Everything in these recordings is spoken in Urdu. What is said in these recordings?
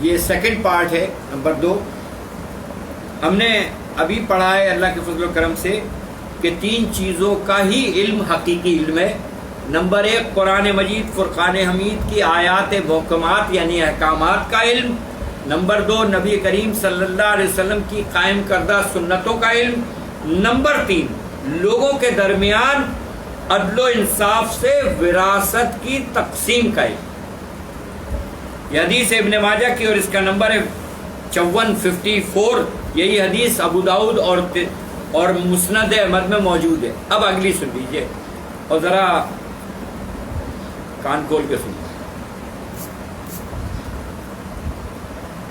یہ سیکنڈ پارٹ ہے. نمبر 2 ہم نے ابھی پڑھا ہے اللہ کے فضل و کرم سے کہ 3 چیزوں کا ہی علم حقیقی علم ہے. نمبر 1 قرآن مجید فرقان حمید کی آیات محکمات یعنی احکامات کا علم. نمبر 2 نبی کریم صلی اللہ علیہ وسلم کی قائم کردہ سنتوں کا علم. نمبر 3 لوگوں کے درمیان عدل و انصاف سے وراثت کی تقسیم کا علم. یہ حدیث ابن ماجہ کی اور اس کا نمبر ہے 5454. یہی حدیث ابو داؤد اور مسند احمد میں موجود ہے. اب اگلی سن لیجیے اور ذرا کان کھول کے سنیے.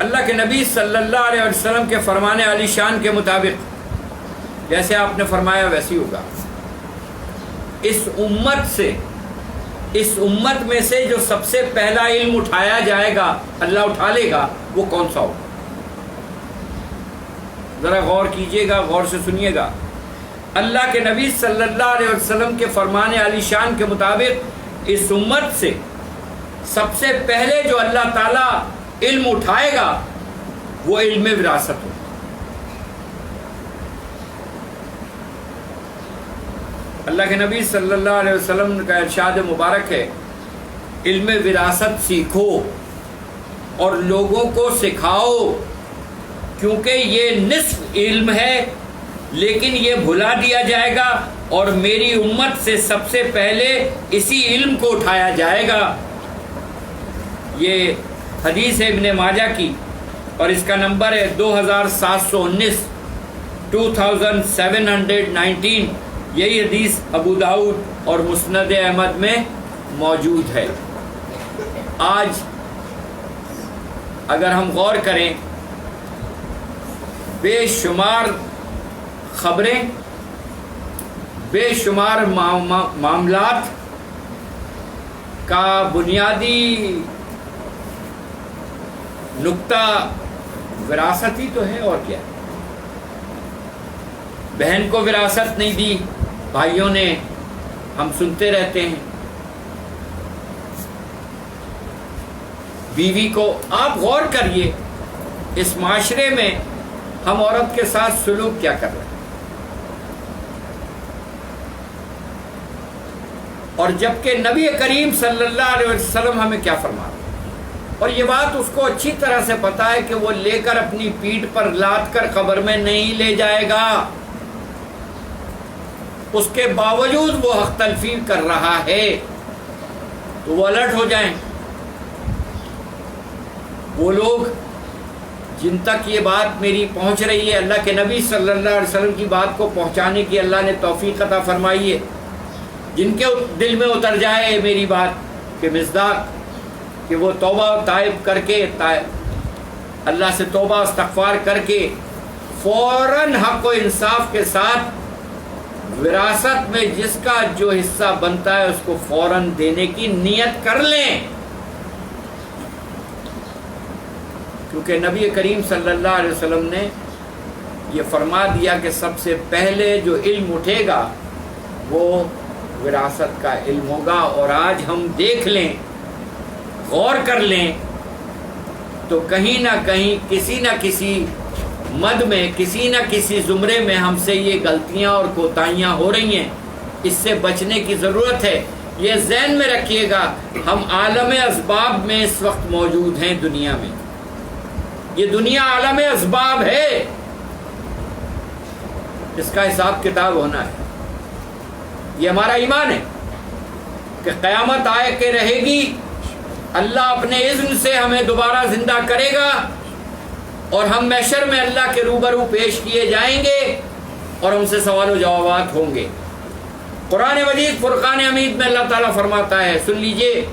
اللہ کے نبی صلی اللہ علیہ وسلم کے فرمان علی شان کے مطابق جیسے آپ نے فرمایا ویسی ہوگا. اس امت میں سے جو سب سے پہلا علم اٹھایا جائے گا اللہ اٹھا لے گا وہ کون سا ہوگا؟ ذرا غور کیجئے گا, غور سے سنیے گا. اللہ کے نبی صلی اللہ علیہ وسلم کے فرمان علی شان کے مطابق اس امت سے سب سے پہلے جو اللہ تعالیٰ علم اٹھائے گا وہ علم وراثت ہوگا. اللہ کے نبی صلی اللہ علیہ وسلم کا ارشاد مبارک ہے علم وراثت سیکھو اور لوگوں کو سکھاؤ کیونکہ یہ نصف علم ہے لیکن یہ بھلا دیا جائے گا اور میری امت سے سب سے پہلے اسی علم کو اٹھایا جائے گا. یہ حدیث ہے ابن ماجہ کی اور اس کا نمبر ہے 2719 2719. یہی حدیث ابو داؤد اور مسند احمد میں موجود ہے. آج اگر ہم غور کریں بے شمار خبریں, بے شمار معاملات کا بنیادی نقطہ وراثت ہی تو ہے اور کیا. بہن کو وراثت نہیں دی بھائیوں نے, ہم سنتے رہتے ہیں. بیوی کو, آپ غور کریے اس معاشرے میں ہم عورت کے ساتھ سلوک کیا کر رہے ہیں. اور جبکہ نبی کریم صلی اللہ علیہ وسلم ہمیں کیا فرما رہے ہیں اور یہ بات اس کو اچھی طرح سے پتا ہے کہ وہ لے کر اپنی پیٹھ پر لاد کر قبر میں نہیں لے جائے گا. اس کے باوجود وہ حق تلفی کر رہا ہے تو وہ الرٹ ہو جائیں. وہ لوگ جن تک یہ بات میری پہنچ رہی ہے, اللہ کے نبی صلی اللہ علیہ وسلم کی بات کو پہنچانے کی اللہ نے توفیق عطا فرمائی ہے, جن کے دل میں اتر جائے میری بات کہ مصداق کہ وہ توبہ تائب کر کے اللہ سے توبہ استغفار کر کے فوراً حق و انصاف کے ساتھ وراثت میں جس کا جو حصہ بنتا ہے اس کو فوراً دینے کی نیت کر لیں. کیونکہ نبی کریم صلی اللہ علیہ وسلم نے یہ فرما دیا کہ سب سے پہلے جو علم اٹھے گا وہ وراثت کا علم ہوگا. اور آج ہم دیکھ لیں, غور کر لیں تو کہیں نہ کہیں کسی نہ کسی مد میں, کسی نہ کسی زمرے میں ہم سے یہ غلطیاں اور کوتاہیاں ہو رہی ہیں. اس سے بچنے کی ضرورت ہے. یہ ذہن میں رکھیے گا, ہم عالم اسباب میں اس وقت موجود ہیں دنیا میں. یہ دنیا عالم اسباب ہے, اس کا حساب کتاب ہونا ہے. یہ ہمارا ایمان ہے کہ قیامت آئے کہ رہے گی, اللہ اپنے اذن سے ہمیں دوبارہ زندہ کرے گا اور ہم محشر میں اللہ کے روبرو پیش کیے جائیں گے اور ہم سے سوال و جوابات ہوں گے. قرآن مجید فرقان حمید میں اللہ تعالیٰ فرماتا ہے, سن لیجئے,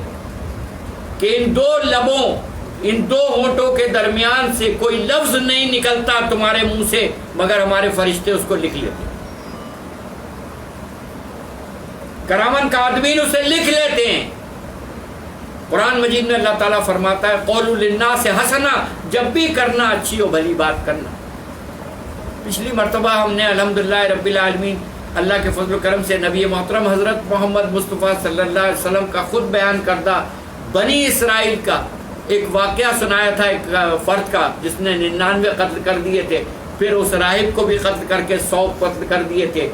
کہ ان دو لبوں, ان دو ہونٹوں کے درمیان سے کوئی لفظ نہیں نکلتا تمہارے منہ سے مگر ہمارے فرشتے اس کو لکھ لیتے, کرامن کاتبین اسے لکھ لیتے ہیں. قرآن مجید میں اللہ تعالیٰ فرماتا ہے قولوا للناس حسنا, جب بھی کرنا اچھی و بھلی بات کرنا. پچھلی مرتبہ ہم نے الحمدللہ رب العالمین اللہ کے فضل و کرم سے نبی محترم حضرت محمد مصطفیٰ صلی اللہ علیہ وسلم کا خود بیان کردہ بنی اسرائیل کا ایک واقعہ سنایا تھا ایک فرد کا جس نے 99 قتل کر دیے تھے، پھر اس راہب کو بھی قتل کر کے 100 قتل کر دیے تھے،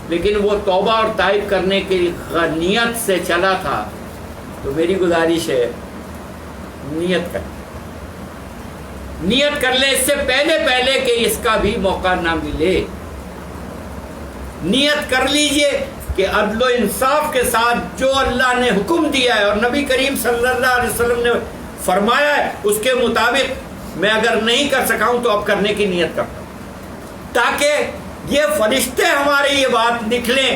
لیکن وہ توبہ اور تائب کرنے کی نیت سے چلا تھا۔ تو میری گزارش ہے نیت کر لے اس سے پہلے کہ اس کا بھی موقع نہ ملے۔ نیت کر لیجئے کہ عدل و انصاف کے ساتھ جو اللہ نے حکم دیا ہے اور نبی کریم صلی اللہ علیہ وسلم نے فرمایا ہے اس کے مطابق میں اگر نہیں کر سکا ہوں تو اب کرنے کی نیت کرتا ہوں، تاکہ یہ فرشتے ہمارے یہ بات لکھ لیں۔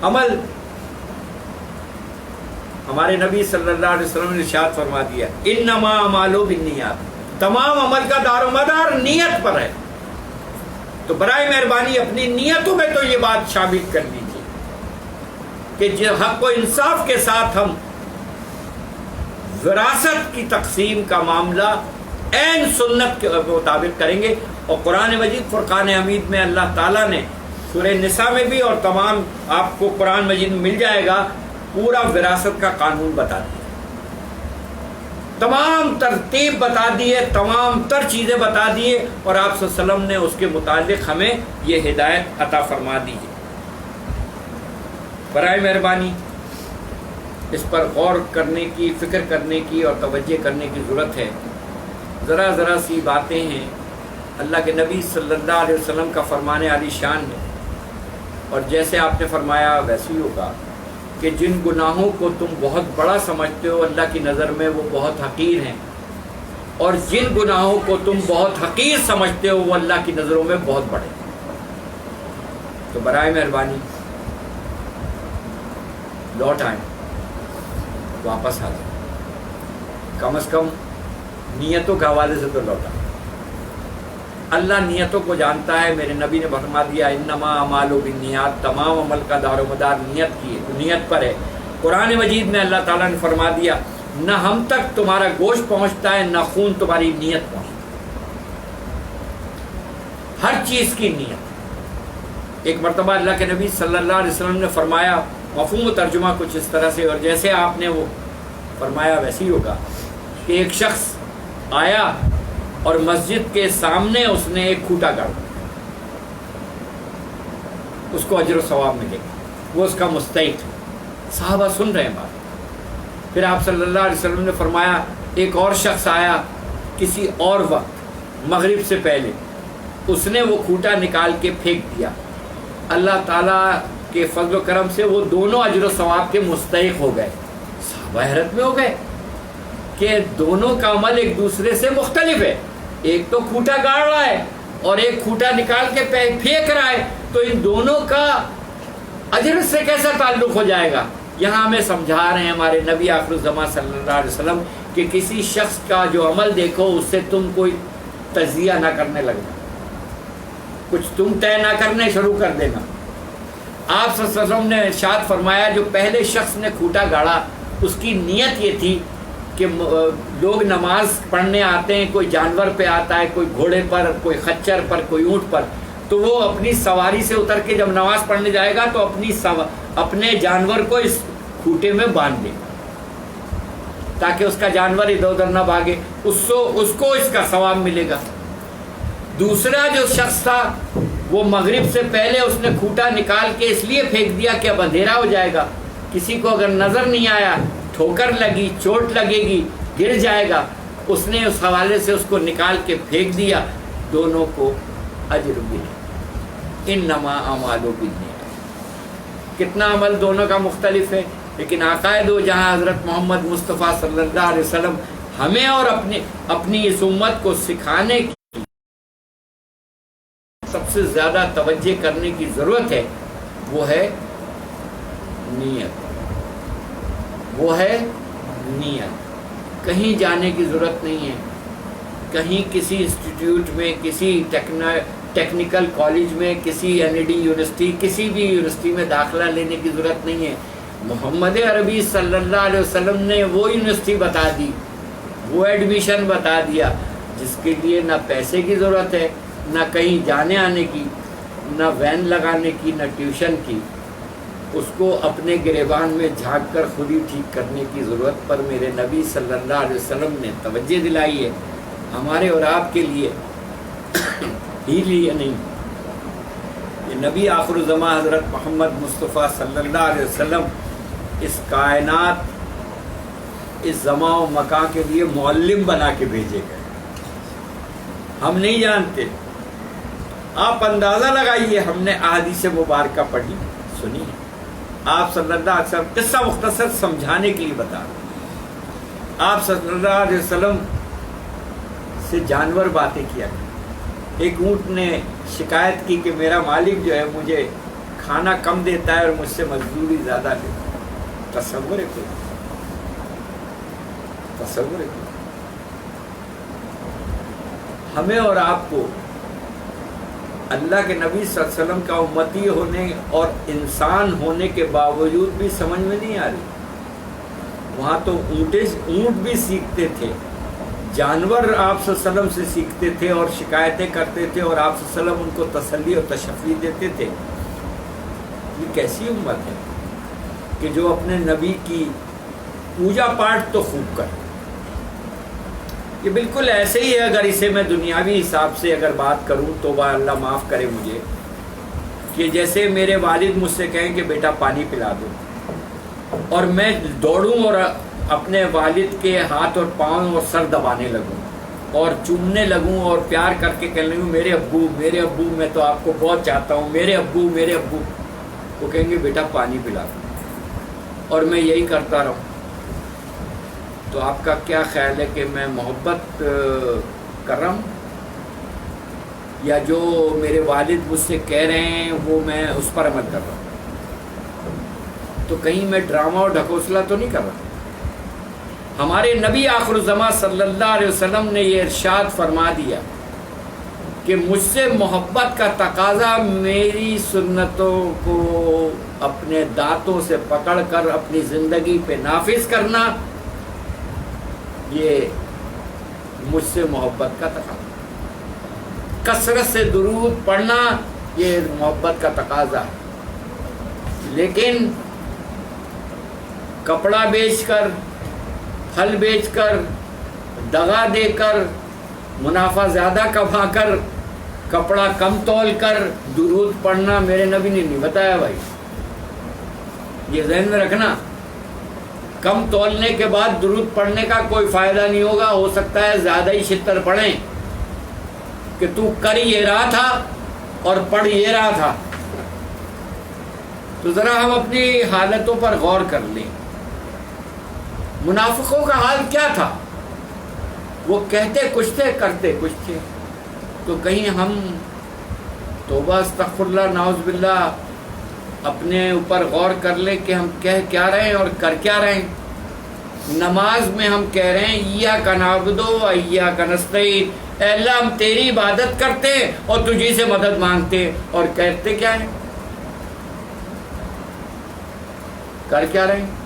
عمل ہمارے نبی صلی اللہ علیہ وسلم نے ارشاد فرما دیا انما اعمال بالنیات، تمام عمل کا دار و مدار نیت پر ہے۔ تو برائے مہربانی اپنی نیتوں میں تو یہ بات شامل کر لیجیے کہ جو حق و انصاف کے ساتھ ہم وراثت کی تقسیم کا معاملہ عین سنت کے مطابق کریں گے۔ اور قرآن مجید فرقان حمید میں اللہ تعالیٰ نے سورہ نساء میں بھی اور تمام آپ کو قرآن مجید میں مل جائے گا، پورا وراثت کا قانون بتا دیا، تمام ترتیب بتا دیے، تمام تر چیزیں بتا دیے، اور آپ صلی اللہ علیہ وسلم نے اس کے متعلق ہمیں یہ ہدایت عطا فرما دیجیے۔ برائے مہربانی اس پر غور کرنے کی، فکر کرنے کی اور توجہ کرنے کی ضرورت ہے۔ ذرا سی باتیں ہیں، اللہ کے نبی صلی اللہ علیہ وسلم کا فرمان عالی شان ہے، اور جیسے آپ نے فرمایا ویسے ہی ہوگا کہ جن گناہوں کو تم بہت بڑا سمجھتے ہو اللہ کی نظر میں وہ بہت حقیر ہیں، اور جن گناہوں کو تم بہت حقیر سمجھتے ہو وہ اللہ کی نظروں میں بہت بڑے ہیں۔ تو برائے مہربانی لوٹ آئیں، واپس آ جائیں، کم از کم نیتوں کے حوالے سے تو لوٹا۔ اللہ نیتوں کو جانتا ہے، میرے نبی نے فرما دیا انما اعمال بالنیات، تمام عمل کا دار و مدار نیت پر ہے۔ قرآن مجید میں اللہ تعالیٰ نے فرما دیا نہ ہم تک تمہارا گوشت پہنچتا ہے، نہ خون تمہاری نیت پہنچتا، ہر چیز کی نیت۔ ایک مرتبہ اللہ کے نبی صلی اللہ علیہ وسلم نے فرمایا، مفہوم و ترجمہ کچھ اس طرح سے، اور جیسے آپ نے وہ فرمایا ویسے ہی ہوگا، کہ ایک شخص آیا اور مسجد کے سامنے اس نے ایک کھوٹا گاڑا، اس کو اجر و ثواب ملے گا، وہ اس کا مستحق ہے۔ صحابہ سن رہے ہیں بات۔ پھر آپ صلی اللہ علیہ وسلم نے فرمایا ایک اور شخص آیا کسی اور وقت مغرب سے پہلے، اس نے وہ کھوٹا نکال کے پھینک دیا، اللہ تعالیٰ کے فضل و کرم سے وہ دونوں اجر و ثواب کے مستحق ہو گئے۔ صحابہ حیرت میں ہو گئے کہ دونوں کا عمل ایک دوسرے سے مختلف ہے، ایک تو کھوٹا گاڑ رہا ہے اور ایک کھوٹا نکال کے پھینک رہا ہے، تو ان دونوں کا اجر سے کیسا تعلق ہو جائے گا؟ یہاں ہمیں سمجھا رہے ہیں ہمارے نبی آخر الزماں صلی اللہ علیہ وسلم کہ کسی شخص کا جو عمل دیکھو اس سے تم کوئی تجزیہ نہ کرنے لگنا، کچھ تم طے نہ کرنے شروع کر دینا۔ آپ صلی اللہ علیہ وسلم نے ارشاد فرمایا جو پہلے شخص نے کھوٹا گاڑا اس کی نیت یہ تھی کہ لوگ نماز پڑھنے آتے ہیں، کوئی جانور پہ آتا ہے، کوئی گھوڑے پر، کوئی خچر پر، کوئی اونٹ پر، تو وہ اپنی سواری سے اتر کے جب نماز پڑھنے جائے گا تو اپنے جانور کو اس کھوٹے میں باندھ دے تاکہ اس کا جانور ادھر ادھر نہ بھاگے، اس کو اس کا ثواب ملے گا۔ دوسرا جو شخص تھا وہ مغرب سے پہلے اس نے کھوٹا نکال کے اس لیے پھینک دیا کہ اب اندھیرا ہو جائے گا، کسی کو اگر نظر نہیں آیا، ٹھوکر لگی، چوٹ لگے گی، گر جائے گا، اس نے اس حوالے سے اس کو نکال کے پھینک دیا، دونوں کو اجر ملے۔ انما اعمال بالنیات، کتنا عمل دونوں کا مختلف ہے، لیکن عقائد و جہاں حضرت محمد مصطفیٰ صلی اللہ علیہ وسلم ہمیں اور اپنی اس امت کو سکھانے کی سب سے زیادہ توجہ کرنے کی ضرورت ہے، وہ ہے نیت، وہ ہے نیت۔ کہیں جانے کی ضرورت نہیں ہے، کہیں کسی انسٹیٹیوٹ میں، کسی ٹیکنیکل کالج میں، کسی NID یونیورسٹی، کسی بھی یونیورسٹی میں داخلہ لینے کی ضرورت نہیں ہے۔ محمد عربی صلی اللہ علیہ وسلم نے وہ یونیورسٹی بتا دی، وہ ایڈمیشن بتا دیا جس کے لیے نہ پیسے کی ضرورت ہے، نہ کہیں جانے آنے کی، نہ وین لگانے کی، نہ ٹیوشن کی۔ اس کو اپنے گریبان میں جھانک کر خود ہی ٹھیک کرنے کی ضرورت پر میرے نبی صلی اللہ علیہ وسلم نے توجہ دلائی ہے، ہمارے اور آپ کے لیے ہی لیے نہیں۔ یہ نبی آخر الزماں حضرت محمد مصطفیٰ صلی اللہ علیہ وسلم اس کائنات، اس زمان و مکان کے لیے معلم بنا کے بھیجے گئے، ہم نہیں جانتے۔ آپ اندازہ لگائیے، ہم نے احادیث مبارکہ پڑھی سنی، آپ صلی اللہ علیہ وسلم قصہ مختصر سمجھانے کے لیے بتا رہے، آپ صلی اللہ علیہ وسلم سے جانور باتیں کیا کرتے۔ ایک اونٹ نے شکایت کی کہ میرا مالک جو ہے مجھے کھانا کم دیتا ہے اور مجھ سے مزدوری زیادہ لیتا ہے۔ تصور ہے کوئی؟ تصور ہے کوئی؟ ہمیں اور آپ کو اللہ کے نبی صلی اللہ علیہ وسلم کا امتی ہونے اور انسان ہونے کے باوجود بھی سمجھ میں نہیں آ رہی۔ وہاں تو اونٹ بھی سیکھتے تھے، جانور آپ صلی اللہ علیہ وسلم سے سیکھتے تھے اور شکایتیں کرتے تھے، اور آپ صلی اللہ علیہ وسلم ان کو تسلی اور تشفی دیتے تھے۔ یہ کیسی امت ہے کہ جو اپنے نبی کی پوجا پاٹ تو خوب کرے۔ یہ بالکل ایسے ہی ہے، اگر اسے میں دنیاوی حساب سے اگر بات کروں تو اللہ معاف کرے مجھے، کہ جیسے میرے والد مجھ سے کہیں کہ بیٹا پانی پلا دو، اور میں دوڑوں اور اپنے والد کے ہاتھ اور پاؤں اور سر دبانے لگوں اور چومنے لگوں اور پیار کر کے کہنے لگوں میرے ابو میرے ابو، میں تو آپ کو بہت چاہتا ہوں، میرے ابو میرے ابو، وہ کہیں گے بیٹا پانی پلا دو، اور میں یہی کرتا رہوں، تو آپ کا کیا خیال ہے کہ میں محبت کر رہا ہوں، یا جو میرے والد مجھ سے کہہ رہے ہیں وہ میں اس پر عمل کر رہا ہوں؟ تو کہیں میں ڈرامہ اور ڈھکوسلا تو نہیں کر رہا۔ ہمارے نبی آخر الزماں صلی اللہ علیہ وسلم نے یہ ارشاد فرما دیا کہ مجھ سے محبت کا تقاضا میری سنتوں کو اپنے دانتوں سے پکڑ کر اپنی زندگی پہ نافذ کرنا، یہ مجھ سے محبت کا تقاضا۔ کثرت سے درود پڑھنا یہ محبت کا تقاضا ہے، لیکن کپڑا بیچ کر، پھل بیچ کر، دغا دے کر، منافع زیادہ کما کر، کپڑا کم تول کر درود پڑھنا میرے نبی نے نہیں بتایا بھائی۔ یہ ذہن میں رکھنا، کم تولنے کے بعد درود پڑھنے کا کوئی فائدہ نہیں ہوگا، ہو سکتا ہے زیادہ ہی چھتر پڑھیں کہ تو کر یہ رہا تھا اور پڑھ یہ رہا تھا۔ تو ذرا ہم اپنی حالتوں پر غور کر لیں۔ منافقوں کا حال کیا تھا؟ وہ کہتے کچھ تھے، کرتے کچھ تھے۔ تو کہیں ہم توبہ استغفر اللہ نعوذ باللہ اپنے اوپر غور کر لیں کہ ہم کہہ کیا رہے ہیں اور کر کیا رہے ہیں۔ نماز میں ہم کہہ رہے ہیں ایاک نعبد و ایاک نستعین، اے اللہ ہم تیری عبادت کرتے ہیں اور تجھی سے مدد مانگتے ہیں، اور کہتے کیا ہیں، کر کیا رہے ہیں؟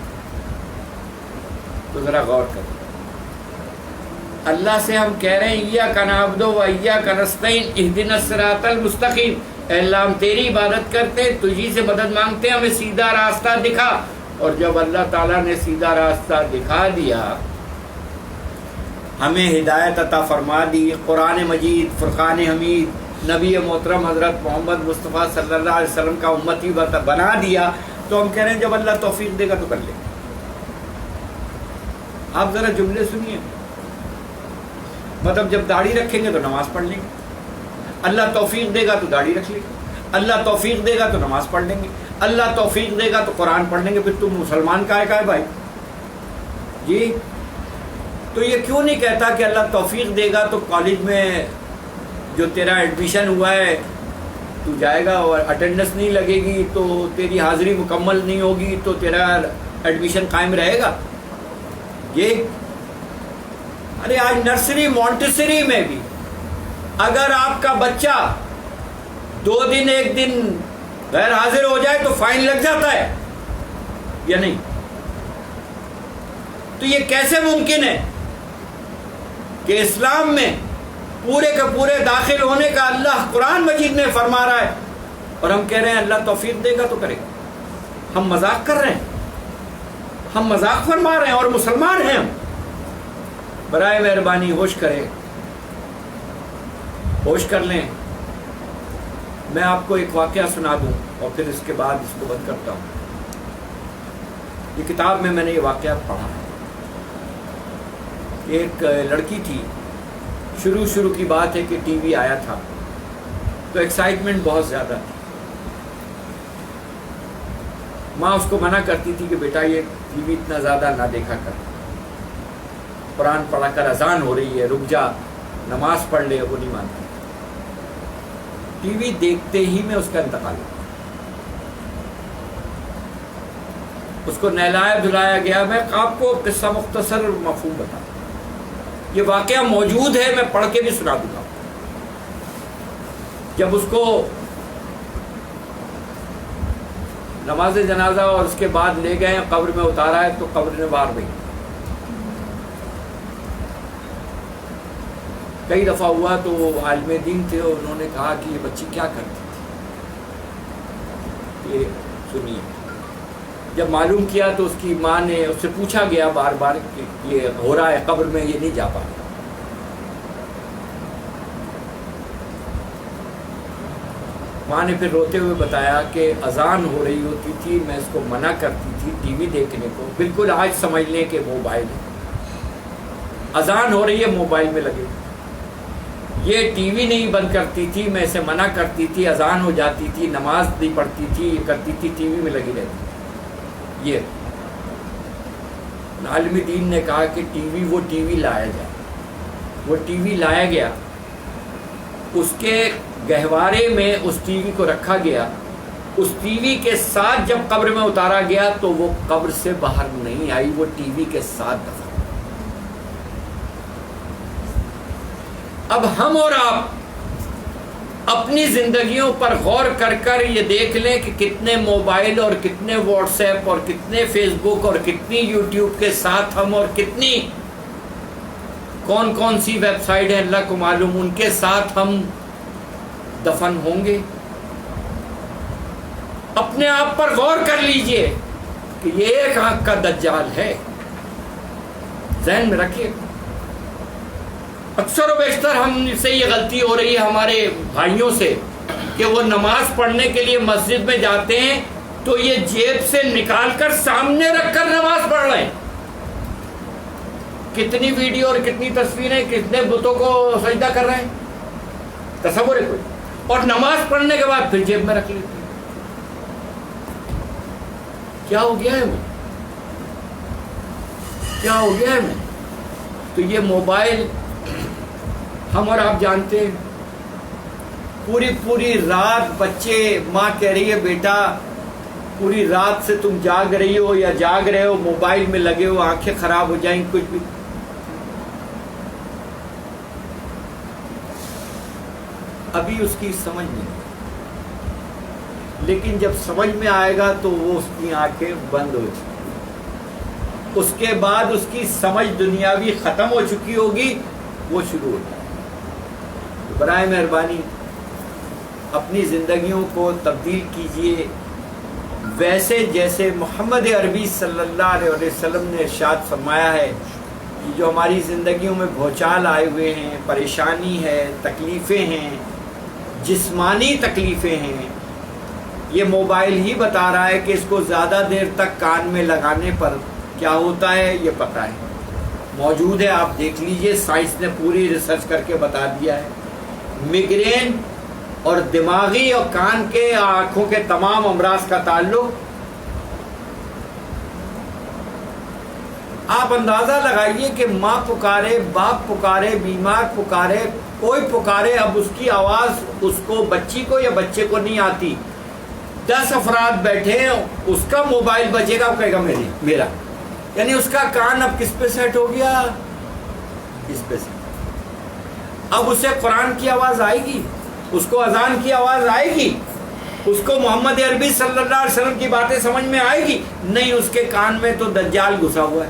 تو ذرا غور کریں۔ اللہ سے ہم کہہ رہے ہیں ایاک نعبد و ایاک نستعین اہدنا الصراط المستقیم، اے اللہ ہم تیری عبادت کرتے ہیں، تجھی سے مدد مانگتے ہیں، ہمیں سیدھا راستہ دکھا۔ اور جب اللہ تعالیٰ نے سیدھا راستہ دکھا دیا، ہمیں ہدایت عطا فرما دی، قرآن مجید، فرقان حمید، نبی محترم حضرت محمد مصطفیٰ صلی اللہ علیہ وسلم کا امتی بنا دیا، تو ہم کہہ رہے ہیں جب اللہ توفیق دے گا تو کر لیں۔ آپ ذرا جملے سنیے، مطلب جب داڑھی رکھیں گے تو نماز پڑھ لیں گے، اللہ توفیق دے گا تو داڑھی رکھ لیں گے، اللہ توفیق دے گا تو نماز پڑھ لیں گے، اللہ توفیق دے گا تو قرآن پڑھ لیں گے، پھر تم مسلمان کا ہے بھائی جی؟ تو یہ کیوں نہیں کہتا کہ اللہ توفیق دے گا تو کالج میں جو تیرا ایڈمیشن ہوا ہے تو جائے گا، اور اٹینڈنس نہیں لگے گی تو تیری حاضری مکمل نہیں ہوگی تو تیرا ایڈمیشن قائم رہے گا؟ یہ ارے آج نرسری مونٹیسری میں بھی اگر آپ کا بچہ 2 دن 1 دن غیر حاضر ہو جائے تو فائن لگ جاتا ہے یا نہیں؟ تو یہ کیسے ممکن ہے کہ اسلام میں پورے کے پورے داخل ہونے کا اللہ قرآن مجید میں فرما رہا ہے، اور ہم کہہ رہے ہیں اللہ توفیق دے گا تو کرے گا؟ ہم مذاق کر رہے ہیں، ہم مذاق فرما رہے ہیں اور مسلمان ہیں ہم. برائے مہربانی ہوش کریں، ہوش کر لیں. میں آپ کو ایک واقعہ سنا دوں اور پھر اس کے بعد اس کو بند کرتا ہوں. یہ کتاب میں نے یہ واقعہ پڑھا ہے. ایک لڑکی تھی، شروع کی بات ہے کہ ٹی وی آیا تھا تو ایکسائٹمنٹ بہت زیادہ تھی. ماں اس کو منع کرتی تھی کہ بیٹا یہ ٹی وی اتنا زیادہ نہ دیکھا کر، قرآن پڑھا کر، اذان ہو رہی ہے، رک جا نماز پڑھ لے. وہ نہیں مانتی. ٹی وی دیکھتے ہی میں اس کا انتقال ہوا. اس کو نہلایا دھلایا گیا. میں آپ کو قصہ مختصر مفہوم بتا دوں، یہ واقعہ موجود ہے، میں پڑھ کے بھی سنا دوں گا. جب اس کو نماز جنازہ اور اس کے بعد لے گئے قبر میں اتارا ہے تو قبر نے باہر گئی. کئی دفعہ ہوا تو وہ عالم دین تھے، انہوں نے کہا کہ یہ بچی کیا کرتی تھی. یہ سنیے. جب معلوم کیا تو اس کی ماں نے اس سے پوچھا گیا بار بار کہ یہ ہو رہا ہے قبر میں، یہ نہیں جا پا رہا. ماں نے پھر روتے ہوئے بتایا کہ اذان ہو رہی ہوتی تھی، میں اس کو منع کرتی تھی ٹی وی دیکھنے کو. بالکل آج سمجھ لیں کہ موبائل ہے. اذان ہو رہی ہے موبائل میں لگے. یہ ٹی وی نہیں بند کرتی تھی، میں اسے منع کرتی تھی، اذان ہو جاتی تھی، نماز نہیں پڑھتی تھی، یہ کرتی تھی، ٹی وی میں لگی رہتی. یہ عالم دین نے کہا کہ وہ ٹی وی لایا جائے. وہ ٹی وی لایا گیا، اس کے گہوارے میں اس ٹی وی کو رکھا گیا. اس ٹی وی کے ساتھ جب قبر میں اتارا گیا تو وہ قبر سے باہر نہیں آئی، وہ ٹی وی کے ساتھ دفن. اب ہم اور آپ اپنی زندگیوں پر غور کر کر یہ دیکھ لیں کہ کتنے موبائل اور کتنے واٹس ایپ اور کتنے فیس بک اور کتنی یوٹیوب کے ساتھ ہم، اور کتنی کون سی ویب سائٹ ہے اللہ کو معلوم، ان کے ساتھ ہم دفن ہوں گے. اپنے آپ پر غور کر لیجئے کہ یہ ایک آنکھ کا دجال ہے. ذہن میں رکھیے. اکثر و بیشتر ہم سے یہ غلطی ہو رہی ہے ہمارے بھائیوں سے کہ وہ نماز پڑھنے کے لیے مسجد میں جاتے ہیں تو یہ جیب سے نکال کر سامنے رکھ کر نماز پڑھ رہے ہیں. کتنی ویڈیو اور کتنی تصویریں، کتنے بتوں کو سجدہ کر رہے ہیں، تصور ہے کوئی؟ اور نماز پڑھنے کے بعد پھر جیب میں رکھ لیتے ہیں. کیا ہو گیا ہے؟ کیا ہو گیا ہے؟ تو یہ موبائل ہم اور آپ جانتے ہیں. پوری رات بچے، ماں کہہ رہی ہے بیٹا پوری رات سے تم جاگ رہی ہو یا جاگ رہے ہو، موبائل میں لگے ہو، آنکھیں خراب ہو جائیں، کچھ بھی. ابھی اس کی سمجھ نہیں، لیکن جب سمجھ میں آئے گا تو وہ اس کی آنکھیں بند ہو جائیں. اس کے بعد اس کی سمجھ دنیاوی ختم ہو چکی ہوگی، وہ شروع ہو جائے. برائے مہربانی اپنی زندگیوں کو تبدیل کیجئے ویسے جیسے محمد عربی صلی اللہ علیہ وسلم نے ارشاد فرمایا ہے. کہ جو ہماری زندگیوں میں بھوچال آئے ہوئے ہیں، پریشانی ہے، تکلیفیں ہیں، جسمانی تکلیفیں ہیں، یہ موبائل ہی بتا رہا ہے کہ اس کو زیادہ دیر تک کان میں لگانے پر کیا ہوتا ہے یہ پتہ ہے. موجود ہے، آپ دیکھ لیجئے. سائنس نے پوری ریسرچ کر کے بتا دیا ہے. میگرین اور دماغی اور کان کے آنکھوں کے تمام امراض کا تعلق. آپ اندازہ لگائیے کہ ماں پکارے، باپ پکارے، بیمار پکارے، کوئی پکارے، اب اس کی آواز اس کو، بچی کو یا بچے کو نہیں آتی. 10 افراد بیٹھے ہیں، اس کا موبائل بجے گا، کہے گا میرا. یعنی اس کا کان اب کس پہ سیٹ ہو گیا؟ اس پہ سیٹ. اب اسے قرآن کی آواز آئے گی، اس کو اذان کی آواز آئے گی، اس کو محمد عربی صلی اللہ علیہ وسلم کی باتیں سمجھ میں آئے گی؟ نہیں. اس کے کان میں تو دجال گھسا ہوا ہے،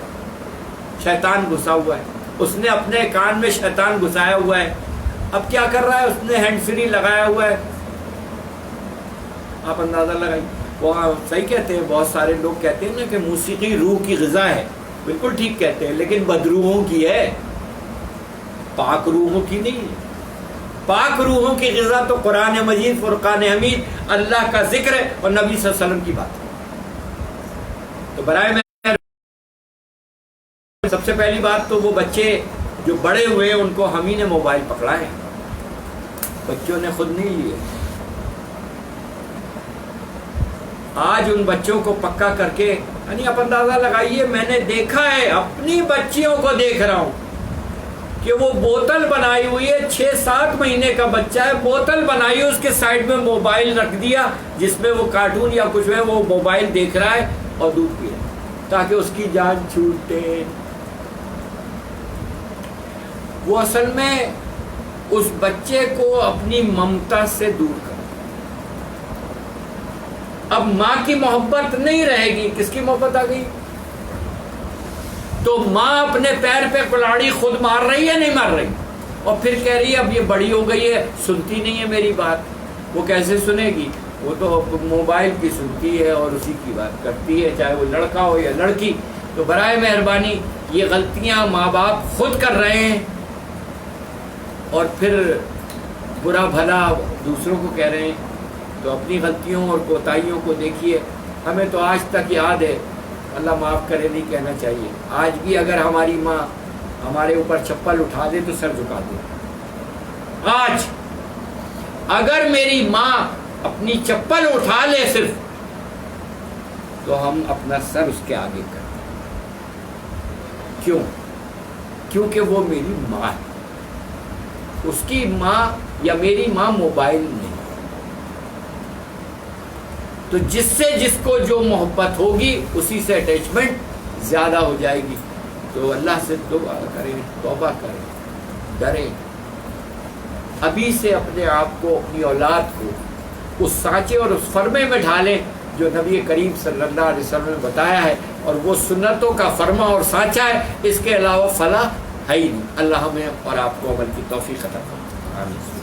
شیطان گھسا ہوا ہے. اس نے اپنے کان میں شیطان گھسایا ہوا ہے. اب کیا کر رہا ہے؟ اس نے ہینڈ فری لگایا ہوا ہے. آپ اندازہ لگائیے. وہ صحیح کہتے ہیں، بہت سارے لوگ کہتے ہیں نا کہ موسیقی روح کی غذا ہے، بالکل ٹھیک کہتے ہیں، لیکن بدروحوں کی ہے، پاک روحوں کی نہیں ہے۔ پاک روحوں کی غذا تو قرآن مجید، فرقان حمید، اللہ کا ذکر ہے اور نبی صلی اللہ علیہ وسلم کی بات ہے۔ تو برائے میں سب سے پہلی بات تو وہ بچے جو بڑے ہوئے ان کو ہم ہی نے موبائل پکڑائے، بچوں نے خود نہیں لیے۔ آج ان بچوں کو پکا کر کے، یعنی آپ اندازہ لگائیے، میں نے دیکھا ہے، اپنی بچیوں کو دیکھ رہا ہوں کہ وہ بوتل بنائی ہوئی ہے، 6-7 مہینے کا بچہ ہے، بوتل بنائی ہے، اس کے سائڈ میں موبائل رکھ دیا جس میں وہ کارٹون یا کچھ ہے، وہ موبائل دیکھ رہا ہے اور دودھ پی رہا ہے تاکہ اس کی جان چھوٹے۔ وہ اصل میں اس بچے کو اپنی ممتا سے دور کر، اب ماں کی محبت نہیں رہے گی، کس کی محبت آ گئی؟ تو ماں اپنے پیر پہ کلاڑی خود مار رہی ہے، نہیں مار رہی، اور پھر کہہ رہی ہے اب یہ بڑی ہو گئی ہے، سنتی نہیں ہے میری بات۔ وہ کیسے سنے گی؟ وہ تو موبائل کی سنتی ہے اور اسی کی بات کرتی ہے، چاہے وہ لڑکا ہو یا لڑکی۔ تو برائے مہربانی یہ غلطیاں ماں باپ خود کر رہے ہیں اور پھر برا بھلا دوسروں کو کہہ رہے ہیں۔ تو اپنی غلطیوں اور کوتاہیوں کو دیکھیے، ہمیں تو آج تک یاد ہے، اللہ معاف کرے نہیں کہنا چاہیے، آج بھی اگر ہماری ماں ہمارے اوپر چپل اٹھا دے تو سر جھکا دے۔ آج اگر میری ماں اپنی چپل اٹھا لے صرف، تو ہم اپنا سر اس کے آگے کریں۔ کیوں؟ کیونکہ وہ میری ماں ہے، اس کی ماں یا میری ماں موبائل نہیں۔ تو جس سے جس کو جو محبت ہوگی اسی سے اٹیچمنٹ زیادہ ہو جائے گی۔ تو اللہ سے دعا کریں، توبہ کریں، ڈریں، ابھی سے اپنے آپ کو، اپنی اولاد کو اس سانچے اور اس فرمے میں ڈھالیں جو نبی کریم صلی اللہ علیہ وسلم نے بتایا ہے، اور وہ سنتوں کا فرما اور سانچا ہے، اس کے علاوہ فلاح ہے ہی نہیں۔ اللہ ہمیں اور آپ کو عمل کی توفیق عطا فرمائے، آمین۔